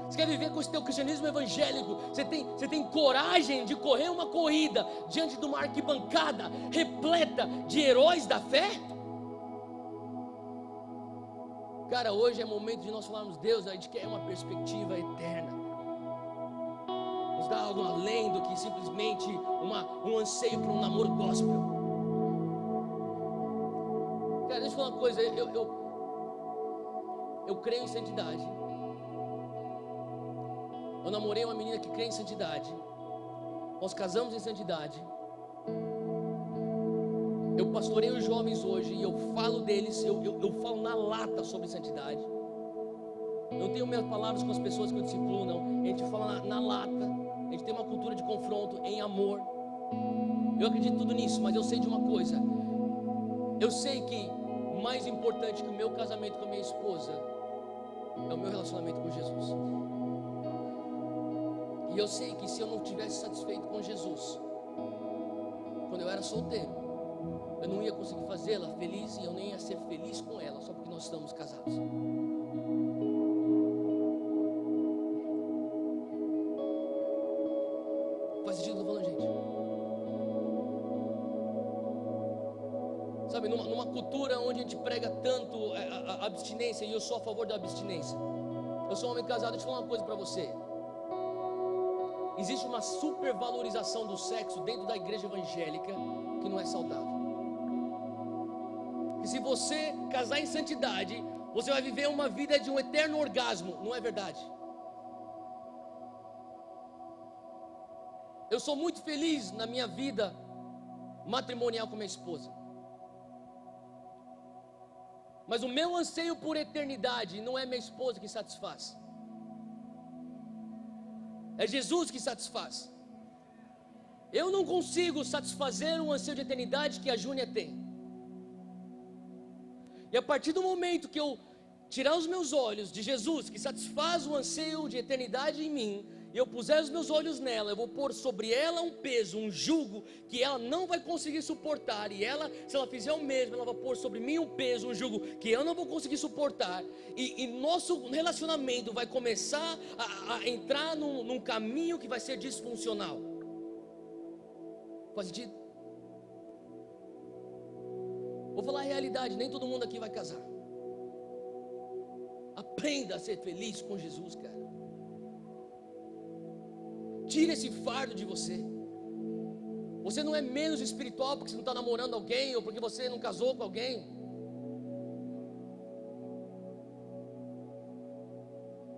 Você quer viver com esse teu cristianismo evangélico? Você tem coragem de correr uma corrida diante de uma arquibancada repleta de heróis da fé? Cara, hoje é momento de nós falarmos: Deus, a gente quer uma perspectiva eterna. nos dá algo além do que simplesmente um anseio por um namoro gospel. Cara, deixa eu falar uma coisa, eu creio em santidade. Eu namorei uma menina que crê em santidade. Nós casamos em santidade. Eu pastorei os jovens hoje e eu falo deles, eu falo na lata sobre santidade. Eu não tenho minhas palavras com as pessoas que eu discipulo, não. A gente fala na lata. A gente tem uma cultura de confronto em amor. Eu acredito tudo nisso, mas eu sei de uma coisa. Eu sei que mais importante que o meu casamento com a minha esposa é o meu relacionamento com Jesus. E eu sei que se eu não estivesse satisfeito com Jesus, quando eu era solteiro, eu não ia conseguir fazê-la feliz e eu nem ia ser feliz com ela, só porque nós estamos casados. Faz sentido o que eu estou falando, gente? Sabe, numa cultura onde a gente prega tanto a abstinência, e eu sou a favor da abstinência. Eu sou um homem casado, deixa eu falar uma coisa para você. Existe uma supervalorização do sexo dentro da igreja evangélica que não é saudável. E se você casar em santidade, você vai viver uma vida de um eterno orgasmo. Não é verdade? Eu sou muito feliz na minha vida matrimonial com minha esposa. Mas o meu anseio por eternidade não é minha esposa que satisfaz. É Jesus que satisfaz. Eu não consigo satisfazer o anseio de eternidade que a Júnia tem. E a partir do momento que eu tirar os meus olhos de Jesus, que satisfaz o anseio de eternidade em mim, e eu puser os meus olhos nela, eu vou pôr sobre ela um peso, um jugo, que ela não vai conseguir suportar. E ela, se ela fizer o mesmo, ela vai pôr sobre mim um peso, um jugo, que eu não vou conseguir suportar. E nosso relacionamento vai começar a entrar num caminho que vai ser disfuncional. Faz sentido? Vou falar a realidade, nem todo mundo aqui vai casar. Aprenda a ser feliz com Jesus, cara. Tira esse fardo de você. Você não é menos espiritual porque você não está namorando alguém ou porque você não casou com alguém.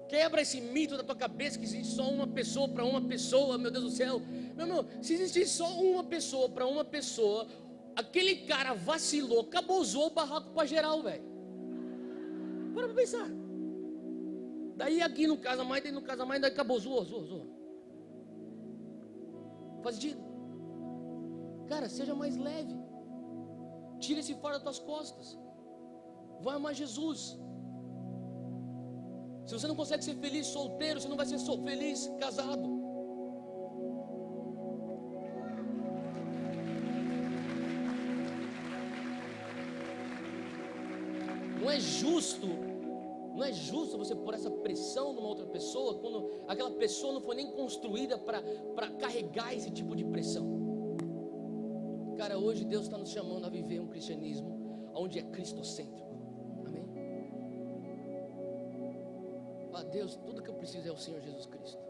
Quebra esse mito da tua cabeça que existe só uma pessoa para uma pessoa, meu Deus do céu. Meu irmão, se existir só uma pessoa para uma pessoa, aquele cara vacilou, cabozou o barraco para geral, velho. Para pensar. Daí aqui não casa mais, daí não casa mais, daí acabou, zoou. Faz sentido? Cara, seja mais leve. Tira esse fardo das tuas costas. Vai amar Jesus. Se você não consegue ser feliz solteiro, você não vai ser feliz casado. Não é justo você pôr essa pressão numa outra pessoa quando aquela pessoa não foi nem construída para carregar esse tipo de pressão. Cara, hoje Deus está nos chamando a viver um cristianismo onde é cristocêntrico. Amém? Ah, Deus, tudo que eu preciso é o Senhor Jesus Cristo.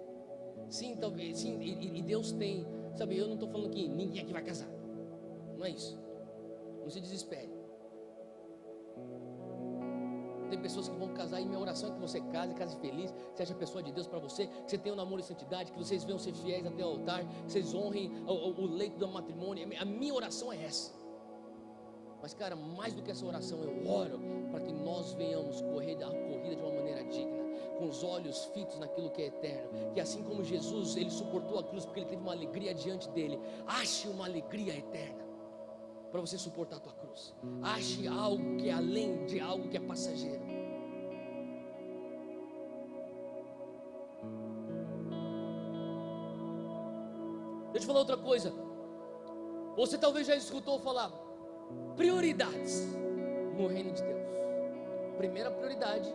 Sim, talvez, sim, e Deus tem, sabe, eu não estou falando que ninguém aqui vai casar. Não é isso. Não se desespere. Tem pessoas que vão casar e minha oração é que você case feliz, seja a pessoa de Deus para você, que você tenha um namoro e santidade, que vocês venham ser fiéis até o altar, que vocês honrem o leito do matrimônio. A minha oração é essa. Mas cara, mais do que essa oração, eu oro para que nós venhamos correr a corrida de uma maneira digna, com os olhos fitos naquilo que é eterno, que assim como Jesus, ele suportou a cruz porque ele teve uma alegria diante dele, ache uma alegria eterna para você suportar a tua cruz. Ache algo que é além de algo que é passageiro. Deixa eu te falar outra coisa. Você talvez já escutou falar prioridades no reino de Deus. Primeira prioridade,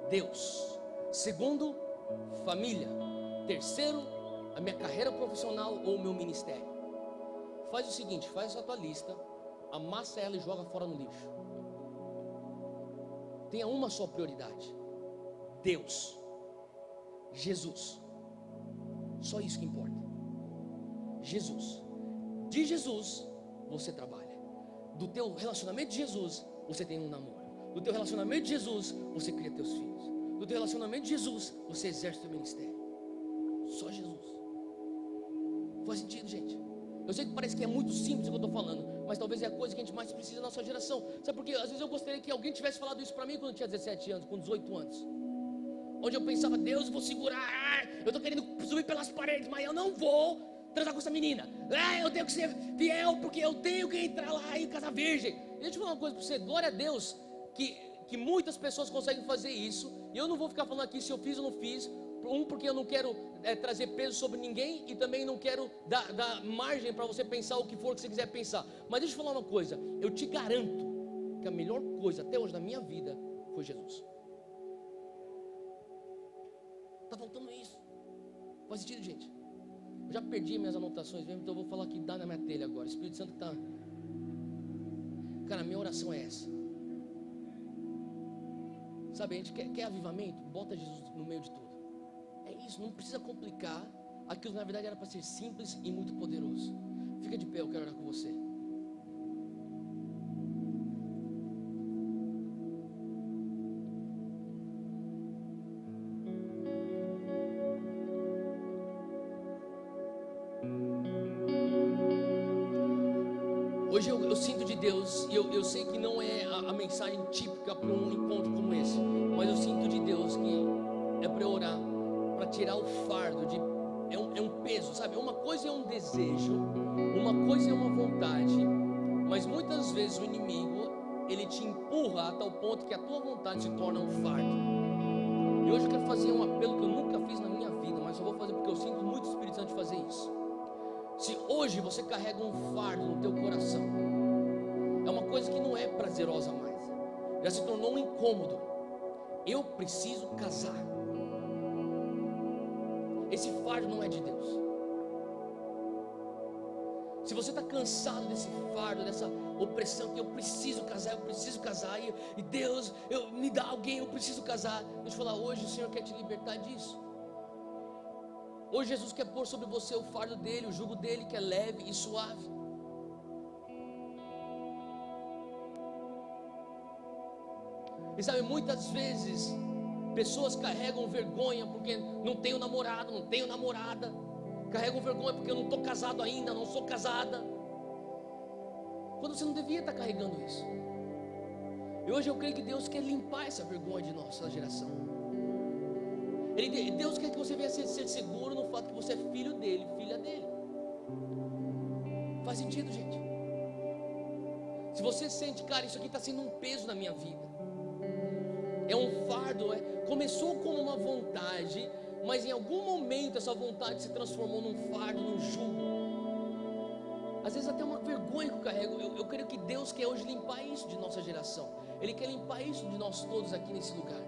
Deus. Segundo, família. Terceiro, a minha carreira profissional ou o meu ministério. Faz o seguinte, faz essa tua lista, amassa ela e joga fora no lixo. Tenha uma só prioridade: Deus, Jesus. Só isso que importa. Jesus. De Jesus você trabalha. Do teu relacionamento de Jesus você tem um namoro. Do teu relacionamento de Jesus você cria teus filhos. Do teu relacionamento de Jesus você exerce o teu ministério. Só Jesus. Faz sentido, gente? Eu sei que parece que é muito simples o que eu estou falando, mas talvez é a coisa que a gente mais precisa na nossa geração. Sabe por quê? Às vezes eu gostaria que alguém tivesse falado isso para mim quando eu tinha 17 anos, com 18 anos. Onde eu pensava, Deus, eu vou segurar, eu estou querendo subir pelas paredes, mas eu não vou transar com essa menina. Eu tenho que ser fiel, porque eu tenho que entrar lá em casa virgem. Deixa eu te falar uma coisa para você, glória a Deus, que muitas pessoas conseguem fazer isso. E eu não vou ficar falando aqui se eu fiz ou não fiz. Porque eu não quero trazer peso sobre ninguém, e também não quero dar margem para você pensar o que for que você quiser pensar. Mas deixa eu falar uma coisa, eu te garanto que a melhor coisa até hoje na minha vida foi Jesus. Está faltando isso. Faz sentido, gente? Eu já perdi minhas anotações mesmo, então eu vou falar aqui, dá na minha telha agora. O Espírito Santo está... Cara, a minha oração é essa. Sabe, a gente quer avivamento? Bota Jesus no meio de tudo. É isso, não precisa complicar. Aquilo na verdade era para ser simples e muito poderoso. Fica de pé, eu quero orar com você. Hoje eu sinto de Deus, e eu sei que não é a mensagem típica para um encontro como esse, mas eu sinto de Deus que é para eu orar, para tirar o fardo de... É um peso, sabe? Uma coisa é um desejo, uma coisa é uma vontade, mas muitas vezes o inimigo, ele te empurra a tal ponto que a tua vontade se torna um fardo. E hoje eu quero fazer um apelo que eu nunca fiz na minha vida, mas eu vou fazer porque eu sinto muito o Espírito Santo de fazer isso. Se hoje você carrega um fardo no teu coração, é uma coisa que não é prazerosa mais, já se tornou um incômodo. Eu preciso casar. Esse fardo não é de Deus. Se você está cansado desse fardo, dessa opressão, que eu preciso casar, e Deus, me dá alguém, eu preciso casar. Deixa eu falar, hoje o Senhor quer te libertar disso. Hoje Jesus quer pôr sobre você o fardo dele, o jugo dele, que é leve e suave. E sabe, muitas vezes pessoas carregam vergonha porque não tem um namorado, não tem namorada. Carregam vergonha porque eu não estou casado ainda, não sou casada. Quando você não devia estar carregando isso. E hoje eu creio que Deus quer limpar essa vergonha de nossa geração. Deus quer que você venha ser seguro no fato que você é filho dele, filha dele. Faz sentido, gente? Se você sente, cara, isso aqui está sendo um peso na minha vida, é um fardo, começou como uma vontade, mas em algum momento essa vontade se transformou num fardo, num jugo. Às vezes até uma vergonha que eu carrego. Eu creio que Deus quer hoje limpar isso de nossa geração. Ele quer limpar isso de nós todos aqui nesse lugar.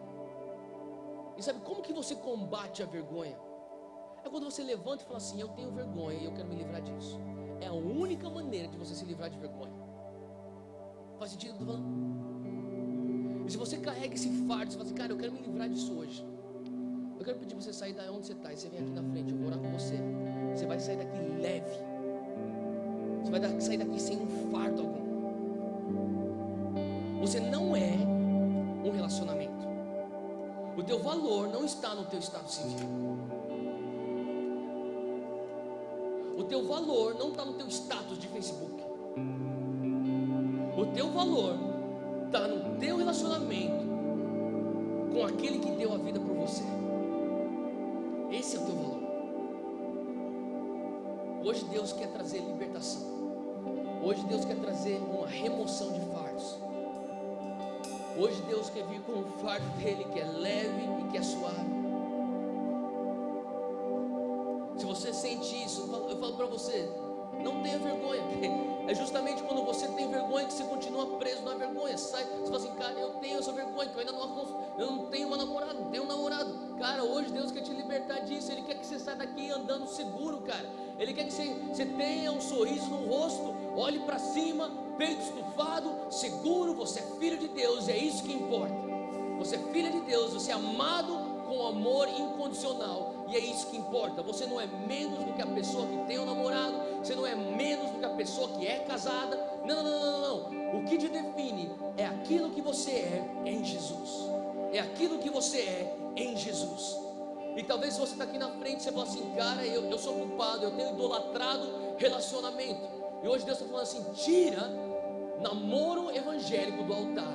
E sabe como que você combate a vergonha? É quando você levanta e fala assim, eu tenho vergonha e eu quero me livrar disso. É a única maneira de você se livrar de vergonha. Faz sentido o que eu estou falando? E se você carrega esse fardo, você fala assim, cara, eu quero me livrar disso hoje. Eu quero pedir para você sair da onde você está, e você vem aqui na frente, eu vou orar com você. Você vai sair daqui leve. Você vai sair daqui sem um fardo algum. Você não é um relacionamento. O teu valor não está no teu estado civil. O teu valor não está no teu status de Facebook. O teu valor está no teu relacionamento com aquele que deu a vida por você. Esse é o teu valor. Hoje Deus quer trazer libertação. Hoje Deus quer trazer uma remoção de fardos. Hoje Deus quer vir com o fardo dele que é leve e que é suave. Se você sente isso, eu falo para você, não tenha vergonha. É justamente quando você tem vergonha que você continua preso na vergonha. Você fala assim, cara, eu tenho essa vergonha, que eu ainda não tenho uma namorada, não tenho um namorado. Cara, hoje Deus quer te libertar disso. Ele quer que você saia daqui andando seguro, cara. Ele quer que você tenha um sorriso no rosto, olhe para cima, peito estufado, seguro. Você é filho de Deus, é isso que importa. Você é filha de Deus, você é amado com amor incondicional. e é isso que importa. Você não é menos do que a pessoa que tem um namorado, você não é menos do que a pessoa que é casada. Não, não, não, não, não. O que te define é aquilo que você é em Jesus. É aquilo que você é em Jesus. E talvez você está aqui na frente e você fala assim: cara, eu sou culpado, eu tenho idolatrado relacionamento. E hoje Deus está falando assim: tira namoro evangélico do altar